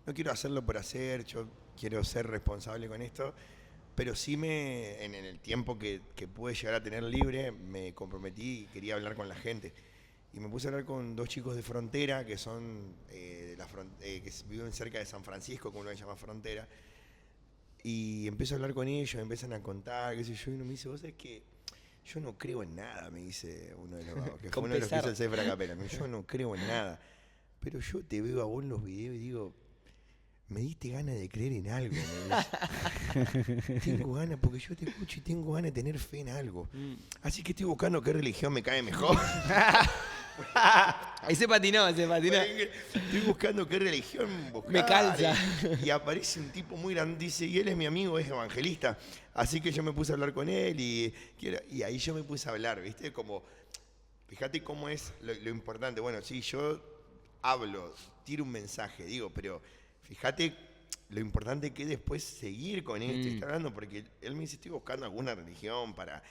no quiero hacerlo por hacer, yo quiero ser responsable con esto. Pero sí en el tiempo que pude llegar a tener libre, me comprometí y quería hablar con la gente. Y me puse a hablar con 2 chicos de Frontera, que son que viven cerca de San Francisco, como uno le llama Frontera. Y empiezo a hablar con ellos, me empiezan a contar, qué sé yo, y uno me dice, vos sabés que yo no creo en nada, me dice uno de los que fue uno de los que hizo el Sefer Acapella. Yo no creo en nada. Pero yo te veo a vos en los videos y digo, me diste ganas de creer en algo. Tengo ganas, porque yo te escucho y tengo ganas de tener fe en algo. Así que estoy buscando qué religión me cae mejor. Ahí se patinó. Estoy buscando qué religión buscar. Me calza. Y aparece un tipo muy grande, dice, y él es mi amigo, es evangelista. Así que yo me puse a hablar con él y ahí yo me puse a hablar, ¿viste? Como, fíjate cómo es lo importante. Bueno, sí, yo hablo, tiro un mensaje, digo, pero fíjate lo importante que es después seguir con esto, estar hablando, porque él me dice, estoy buscando alguna religión para...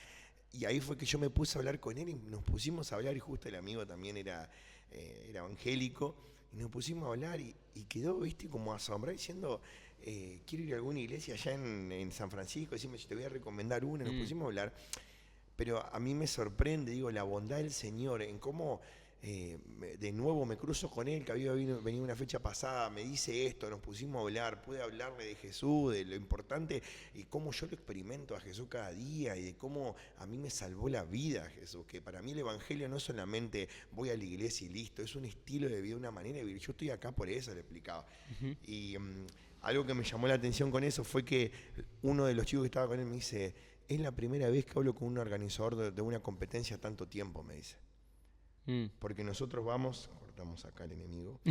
Y ahí fue que yo me puse a hablar con él y nos pusimos a hablar, y justo el amigo también era evangélico, y nos pusimos a hablar y quedó, viste, como asombrado diciendo, quiero ir a alguna iglesia allá en San Francisco, decime si te voy a recomendar una, nos pusimos a hablar, pero a mí me sorprende, digo, la bondad del Señor, en cómo de nuevo me cruzo con él, que había venido una fecha pasada, me dice esto, nos pusimos a hablar, pude hablarle de Jesús, de lo importante y cómo yo lo experimento a Jesús cada día y de cómo a mí me salvó la vida Jesús, que para mí el evangelio no es solamente voy a la iglesia y listo, es un estilo de vida, una manera de vivir. Yo estoy acá por eso, le explicaba. Y algo que me llamó la atención con eso fue que uno de los chicos que estaba con él me dice, es la primera vez que hablo con un organizador de una competencia tanto tiempo, me dice. Porque nosotros cortamos acá el enemigo,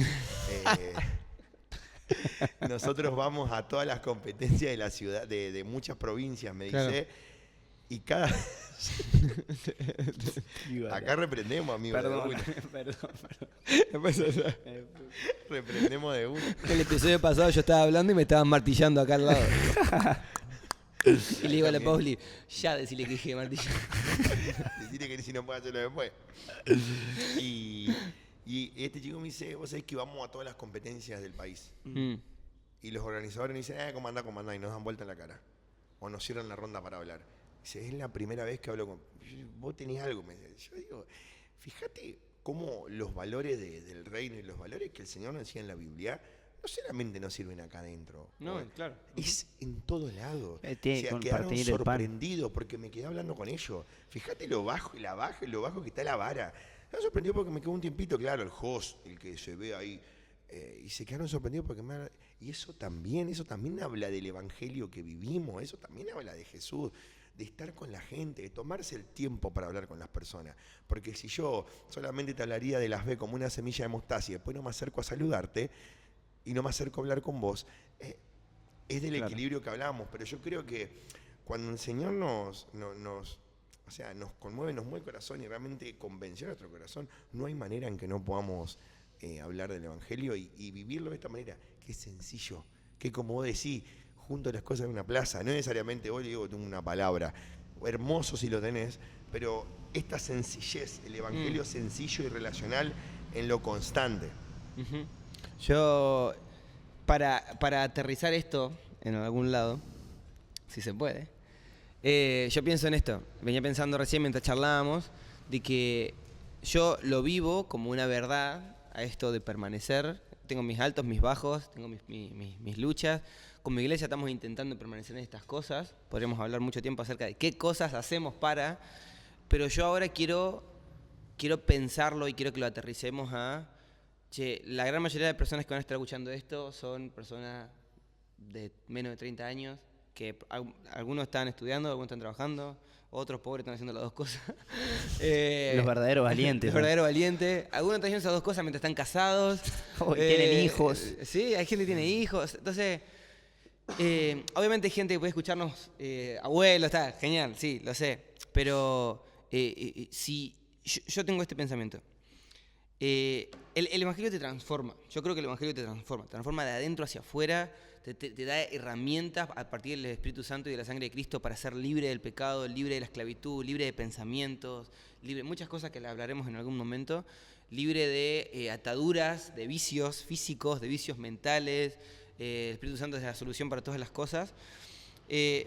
nosotros vamos a todas las competencias de la ciudad, de muchas provincias, me dice, y cada... Acá reprendemos, amigo. Perdón. Reprendemos de uno. El episodio pasado yo estaba hablando y me estaban martillando acá al lado. Y le digo a la Pauli, ya decirle que dije martillar. Decirle que si no puede hacerlo después. Y este chico me dice, vos sabés que vamos a todas las competencias del país. Y los organizadores me dicen, comandá, y nos dan vuelta en la cara. O nos cierran la ronda para hablar. Dice, es la primera vez que hablo con... Vos tenés algo, me dice. Yo digo, fíjate cómo los valores del reino y los valores que el Señor nos decía en la Biblia no solamente nos sirven acá adentro. No, claro. Es en todo lado. Quedaron sorprendidos porque me quedé hablando con ellos. Fíjate lo bajo que está la vara. Me sorprendió porque me quedó un tiempito, claro, el host, el que se ve ahí. Y se quedaron sorprendidos porque y eso también habla del evangelio que vivimos, eso también habla de Jesús, de estar con la gente, de tomarse el tiempo para hablar con las personas. Porque si yo solamente te hablaría de las B como una semilla de mostaza y después no me acerco a saludarte, y no me acerco a hablar con vos, es del equilibrio que hablamos, pero yo creo que cuando el Señor nos conmueve, nos mueve el corazón y realmente convenció a nuestro corazón, no hay manera en que no podamos hablar del Evangelio y vivirlo de esta manera, que es sencillo, que como vos decís, junto las cosas en una plaza, no necesariamente vos le digo tengo una palabra, hermoso si lo tenés, pero esta sencillez, el Evangelio sencillo y relacional en lo constante. Yo, para aterrizar esto en algún lado, si se puede, yo pienso en esto. Venía pensando recién mientras charlábamos de que yo lo vivo como una verdad a esto de permanecer. Tengo mis altos, mis bajos, tengo mis luchas. Con mi iglesia estamos intentando permanecer en estas cosas. Podríamos hablar mucho tiempo acerca de qué cosas hacemos para... Pero yo ahora quiero pensarlo y quiero que lo aterricemos a... Che, la gran mayoría de personas que van a estar escuchando esto son personas de menos de 30 años, que algunos están estudiando, algunos están trabajando, otros pobres están haciendo las dos cosas. Los verdaderos valientes. Los verdaderos valientes. Algunos están haciendo esas dos cosas mientras están casados. Tienen hijos. Sí, hay gente que tiene hijos. Entonces, obviamente hay gente que puede escucharnos, abuelos, está genial, sí, lo sé. Pero si yo tengo este pensamiento. El Evangelio te transforma. Yo creo que el Evangelio te transforma de adentro hacia afuera, te da herramientas a partir del Espíritu Santo y de la sangre de Cristo para ser libre del pecado, libre de la esclavitud, libre de pensamientos, libre de muchas cosas que le hablaremos en algún momento, libre de ataduras, de vicios físicos, de vicios mentales. El Espíritu Santo es la solución para todas las cosas.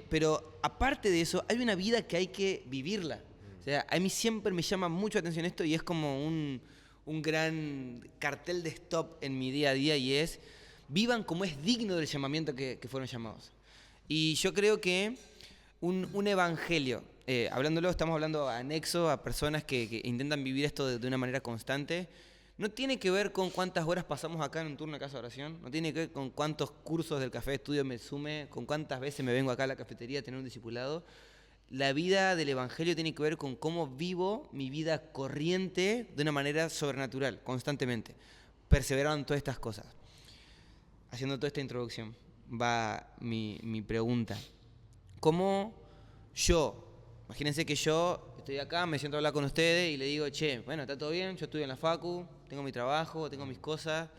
Pero aparte de eso, hay una vida que hay que vivirla. O sea, a mí siempre me llama mucho la atención esto y es como un gran cartel de stop en mi día a día y es, vivan como es digno del llamamiento que fueron llamados. Y yo creo que un evangelio, hablándolo, estamos hablando anexo a personas que intentan vivir esto de una manera constante, no tiene que ver con cuántas horas pasamos acá en un turno de casa de oración, no tiene que ver con cuántos cursos del café de estudio me sume, con cuántas veces me vengo acá a la cafetería a tener un discipulado. La vida del evangelio tiene que ver con cómo vivo mi vida corriente de una manera sobrenatural, constantemente, perseverando en todas estas cosas. Haciendo toda esta introducción, va mi pregunta. ¿Cómo imagínense que yo estoy acá, me siento a hablar con ustedes y le digo, che, bueno, está todo bien, yo estudio en la facu, tengo mi trabajo, tengo mis cosas.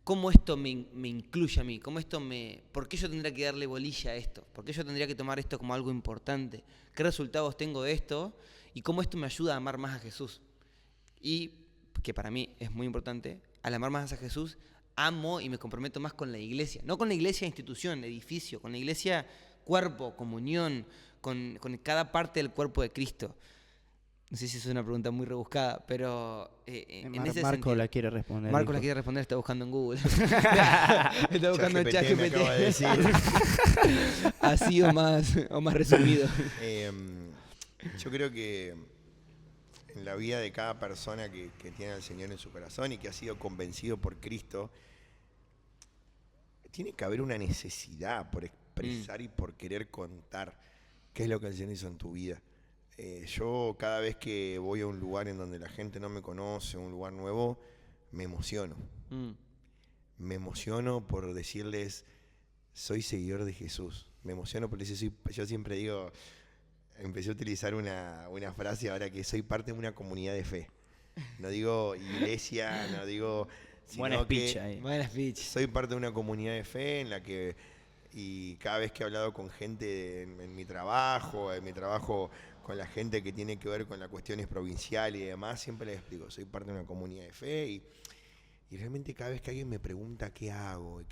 ¿Cómo esto me incluye a mí? ¿Por qué yo tendría que darle bolilla a esto? ¿Por qué yo tendría que tomar esto como algo importante? ¿Qué resultados tengo de esto? ¿Y cómo esto me ayuda a amar más a Jesús? Y, que para mí es muy importante, al amar más a Jesús, amo y me comprometo más con la iglesia. No con la iglesia institución, edificio, con la iglesia cuerpo, comunión, con cada parte del cuerpo de Cristo. No sé si es una pregunta muy rebuscada, pero en ese Marco sentido. la quiere responder. Marco dijo. la quiere responder, está buscando en Google. Está buscando en ChatGPT me acaba de decir. Así o más resumido. Yo creo que en la vida de cada persona que tiene al Señor en su corazón y que ha sido convencido por Cristo, tiene que haber una necesidad por expresar y por querer contar qué es lo que el Señor hizo en tu vida. Yo cada vez que voy a un lugar en donde la gente no me conoce, un lugar nuevo, me emociono. Me emociono por decirles, soy seguidor de Jesús. Me emociono por decir, yo siempre digo, empecé a utilizar una frase ahora que soy parte de una comunidad de fe. No digo iglesia, no digo... Buena speech ahí. Buena speech. Soy parte de una comunidad de fe en la que... Y cada vez que he hablado con gente en mi trabajo con la gente que tiene que ver con las cuestiones provinciales y demás, siempre les explico, soy parte de una comunidad de fe y realmente cada vez que alguien me pregunta qué hago,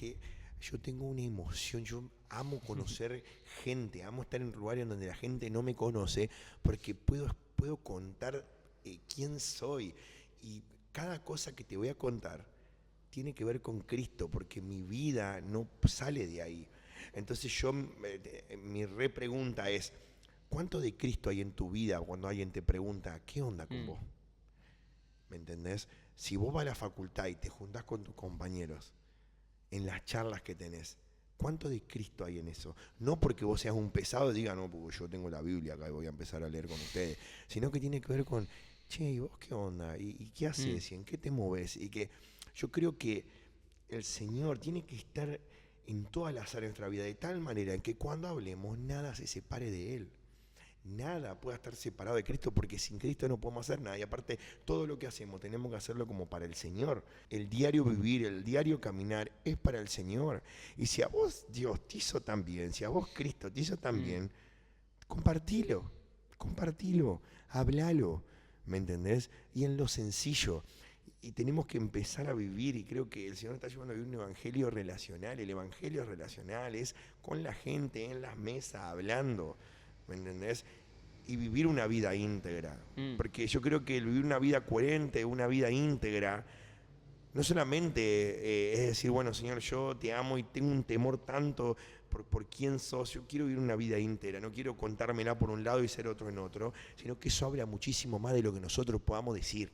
yo tengo una emoción, yo amo conocer gente, amo estar en lugares donde la gente no me conoce porque puedo contar quién soy y cada cosa que te voy a contar tiene que ver con Cristo porque mi vida no sale de ahí. Entonces mi repregunta es, ¿cuánto de Cristo hay en tu vida cuando alguien te pregunta, ¿qué onda con vos? ¿Me entendés? Si vos vas a la facultad y te juntás con tus compañeros, en las charlas que tenés, ¿cuánto de Cristo hay en eso? No porque vos seas un pesado y digas, no, porque yo tengo la Biblia acá y voy a empezar a leer con ustedes, sino que tiene que ver con, che, ¿y vos qué onda? ¿Y qué haces? ¿Y en qué te moves? Y que yo creo que el Señor tiene que estar en todas las áreas de nuestra vida de tal manera en que cuando hablemos nada se separe de Él. Nada pueda estar separado de Cristo porque sin Cristo no podemos hacer nada y aparte todo lo que hacemos tenemos que hacerlo como para el Señor. El diario vivir, el diario caminar es para el Señor y si a vos Dios te hizo tan bien, si a vos Cristo te hizo tan bien, compartilo, hablalo, ¿me entendés? Y en lo sencillo. Y tenemos que empezar a vivir, y creo que el Señor está llevando a vivir un evangelio relacional. El evangelio relacional es con la gente en las mesas, hablando, ¿me entendés? Y vivir una vida íntegra. Porque yo creo que el vivir una vida coherente, una vida íntegra, no solamente es decir, bueno, Señor, yo te amo y tengo un temor tanto por quién sos, yo quiero vivir una vida íntegra, no quiero contármela por un lado y ser otro en otro, sino que eso habla muchísimo más de lo que nosotros podamos decir.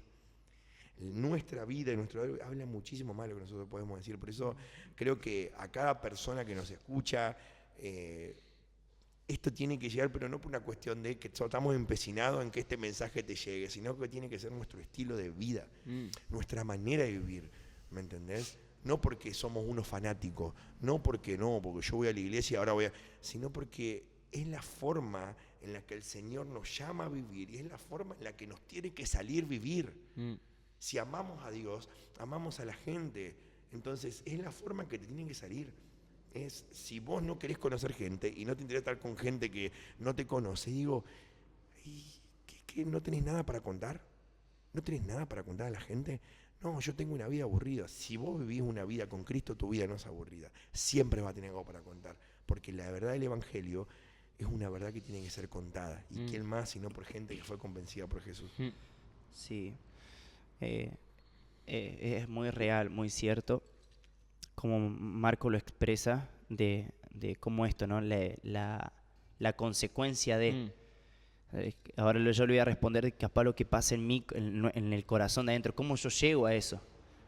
Nuestra vida y nuestro habla muchísimo más de lo que nosotros podemos decir. Por eso creo que a cada persona que nos escucha esto tiene que llegar, pero no por una cuestión de que estamos empecinados en que este mensaje te llegue, sino que tiene que ser nuestro estilo de vida, nuestra manera de vivir, ¿me entendés? No porque somos unos fanáticos, no porque yo voy a la iglesia y ahora sino porque es la forma en la que el Señor nos llama a vivir y es la forma en la que nos tiene que salir vivir. Si amamos a Dios, amamos a la gente, entonces es la forma en que te tienen que salir. Si vos no querés conocer gente y no te interesa estar con gente que no te conoce, digo, ¿qué no tenés nada para contar? ¿No tenés nada para contar a la gente? No, yo tengo una vida aburrida. Si vos vivís una vida con Cristo, tu vida no es aburrida. Siempre va a tener algo para contar. Porque la verdad del Evangelio es una verdad que tiene que ser contada. ¿Y quién más sino por gente que fue convencida por Jesús? Sí, es muy real, muy cierto, como Marco lo expresa, de cómo esto, ¿no? La consecuencia de... Ahora yo le voy a responder capaz lo que pasa en mí, en el corazón de adentro, cómo yo llego a eso,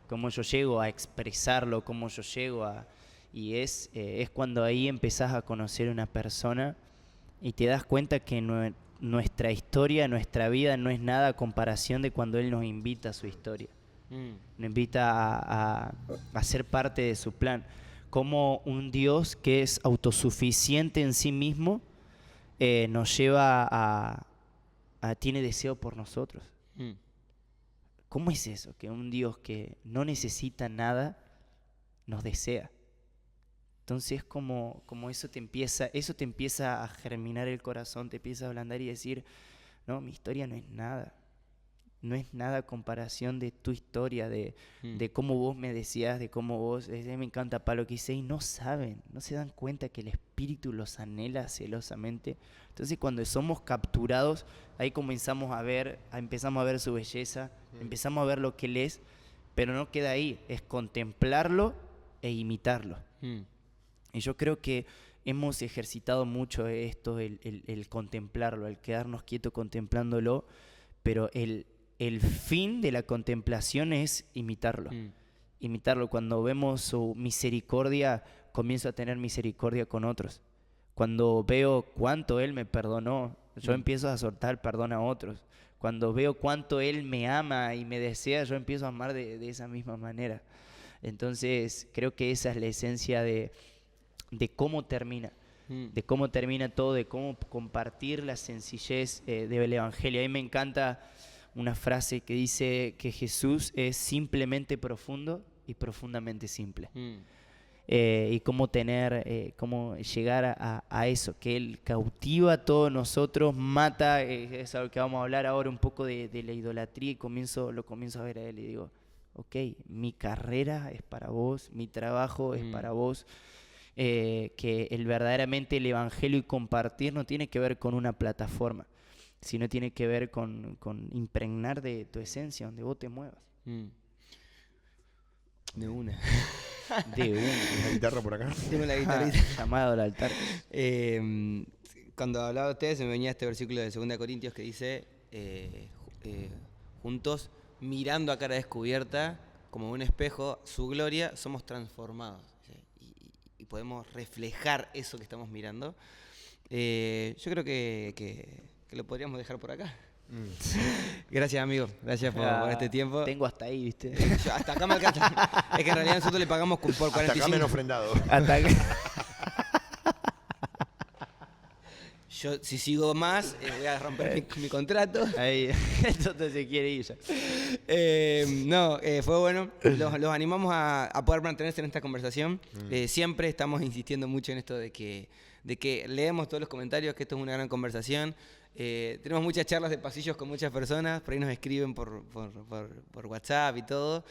cómo yo llego a expresarlo, cómo yo llego a... Y es cuando ahí empezás a conocer a una persona y te das cuenta que nuestra historia, nuestra vida no es nada a comparación de cuando Él nos invita a su historia. Nos invita a ser parte de su plan. Como un Dios que es autosuficiente en sí mismo nos lleva tiene deseo por nosotros. ¿Cómo es eso? Que un Dios que no necesita nada nos desea. Entonces como eso te empieza a germinar el corazón, te empieza a ablandar y decir, no, mi historia no es nada. No es nada a comparación de tu historia, de cómo vos me decías, de cómo vos... me encanta Pablo que dice, y no saben, no se dan cuenta que el Espíritu los anhela celosamente. Entonces cuando somos capturados, ahí empezamos a ver su belleza, empezamos a ver lo que Él es, pero no queda ahí, es contemplarlo e imitarlo. Y yo creo que hemos ejercitado mucho esto, el contemplarlo, el quedarnos quietos contemplándolo, pero el fin de la contemplación es imitarlo. Imitarlo. Cuando vemos su misericordia, comienzo a tener misericordia con otros. Cuando veo cuánto Él me perdonó, yo empiezo a soltar perdón a otros. Cuando veo cuánto Él me ama y me desea, yo empiezo a amar de esa misma manera. Entonces, creo que esa es la esencia de cómo termina. De cómo termina todo, de cómo compartir la sencillez del Evangelio. A mí me encanta una frase que dice que Jesús es simplemente profundo y profundamente simple. Y cómo cómo llegar a eso, que Él cautiva a todos nosotros, mata, es algo que vamos a hablar ahora un poco de la idolatría, y lo comienzo a ver a Él y digo, ok, mi carrera es para vos, mi trabajo es para vos. Que verdaderamente el Evangelio y compartir no tiene que ver con una plataforma, sino tiene que ver con impregnar de tu esencia, donde vos te muevas. De una. ¿Una guitarra por acá? Tengo la guitarrita. Llamado al altar. Cuando hablaba de ustedes, me venía este versículo de 2 Corintios que dice, juntos, mirando a cara descubierta, como un espejo, su gloria, somos transformados. Y podemos reflejar eso que estamos mirando. Yo creo que lo podríamos dejar por acá. Gracias, amigo. Gracias por este tiempo. Tengo hasta ahí, ¿viste? Hasta acá me alcanza. Es que en realidad nosotros le pagamos por 45. Hasta acá me han ofrendado. Hasta acá. Yo, si sigo más, voy a romper mi contrato. Ahí, entonces se quiere ir ya. Fue bueno. Los animamos a poder mantenerse en esta conversación. Siempre estamos insistiendo mucho en esto de que leemos todos los comentarios, que esto es una gran conversación. Tenemos muchas charlas de pasillos con muchas personas, por ahí nos escriben por WhatsApp y todo.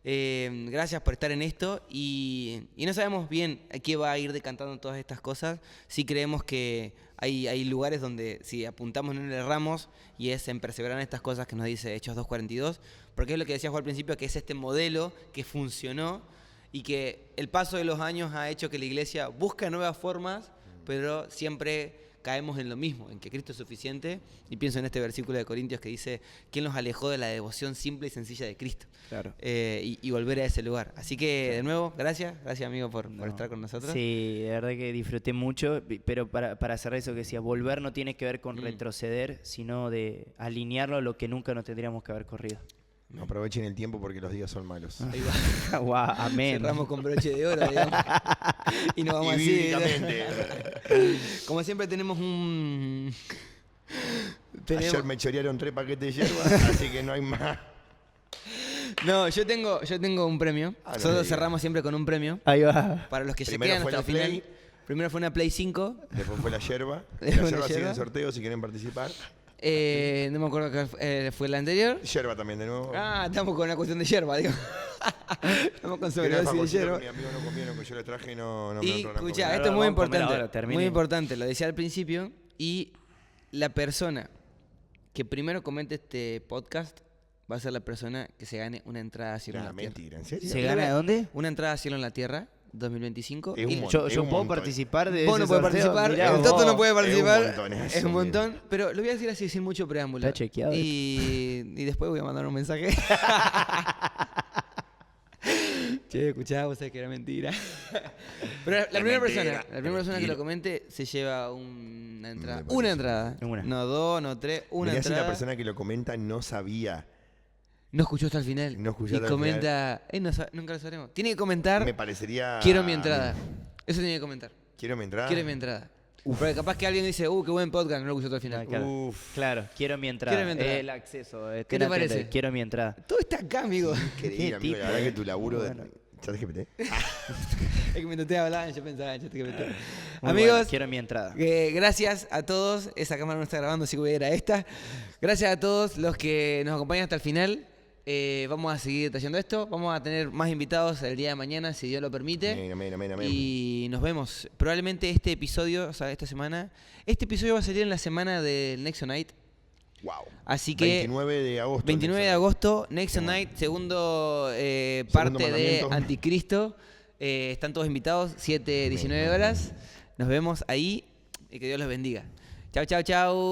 Gracias por estar en esto y no sabemos bien a qué va a ir decantando todas estas cosas. Sí creemos que hay lugares donde si apuntamos no le erramos, y es en perseverar en estas cosas que nos dice Hechos 2:42, porque es lo que decía Juan al principio, que es este modelo que funcionó y que el paso de los años ha hecho que la iglesia busque nuevas formas, pero siempre caemos en lo mismo, en que Cristo es suficiente. Y pienso en este versículo de Corintios que dice, ¿quién nos alejó de la devoción simple y sencilla de Cristo? Claro. Y volver a ese lugar. Así que, de nuevo, gracias amigo por estar con nosotros. Sí, de verdad que disfruté mucho, pero para cerrar eso que decías, volver no tiene que ver con retroceder, sino de alinearlo a lo que nunca nos tendríamos que haber corrido. No aprovechen el tiempo porque los días son malos. Ahí va. Wow, amén. Cerramos con broche de oro, digamos. Y nos vamos Y así. bíblicamente. Como siempre tenemos un... Ayer me chorearon 3 paquetes de yerba, así que no hay más. No, yo tengo un premio. No Nosotros cerramos siempre con un premio. Ahí va. Para los que Primero se quedan fue hasta el la final. Play. Primero fue una Play 5. Después fue la yerba. La Después la yerba sigue yerba. en sorteo si quieren participar. No me acuerdo qué fue la anterior. Yerba también de nuevo. Estamos con una cuestión de yerba, digo. Estamos con Pero el sobredosis de famoso hierro. que mi amigo no comieron, que yo le traje no me Y entró en la escuchá, comida. esto es muy Vamos a comer importante. ahora, terminemos. Muy importante, lo decía al principio. Y la persona que primero comente este podcast va a ser la persona que se gane una entrada a Cielo en Nah, la Tierra. mentira, ¿en serio? ¿Se gana de dónde? Una entrada a Cielo en la Tierra 2025. Es un Y montón. Yo un puedo montón. participar de vos ese no puedes sorteo. participar, Mirá el vos. Toto no puede es un participar. montonazo, Es un mira. montón, pero lo voy a decir así sin mucho preámbulo. Está chequeado Y después voy a mandar un mensaje. Che, escuchá, vos sabés que era mentira. Pero la primera mentira, persona que mentira. lo comente se lleva una entrada. Me parece. Una entrada. Una. No dos, no tres, una Mirá si entrada. la persona que lo comenta no sabía. No escuchó hasta el final. No escuchó y hasta el comenta. Nunca lo sabremos. Tiene que comentar. Me parecería... Quiero mi entrada. Eso tiene que comentar. Quiero mi entrada. Quiero mi entrada. Porque capaz que alguien dice, qué buen podcast, no lo escuchó hasta el final. Claro. Uf. Claro, quiero mi entrada. Quiero mi entrada. El acceso. ¿Qué te parece? Quiero mi entrada. Todo está acá, amigo. Increíble, Qué amigo. La tipo, verdad que tu laburo bueno. de... ¿ChatGPT? Es que mientras te hablaban, yo pensaba en ChatGPT. Muy Amigos, bueno, quiero mi entrada. gracias a todos. Esa cámara no está grabando, así que voy a ir a esta. Gracias a todos los que nos acompañan hasta el final. Vamos a seguir trayendo esto. Vamos a tener más invitados el día de mañana, si Dios lo permite. Amén. Y nos vemos. Probablemente este episodio, o sea, esta semana. Este episodio va a salir en la semana del Nexo Night. Wow. Así que 29 de agosto. 29 de agosto, Nexo Night, segundo parte de mandamiento. Anticristo. Están todos invitados, 7, 19 horas. Nos vemos ahí y que Dios los bendiga. Chau, chau, chau.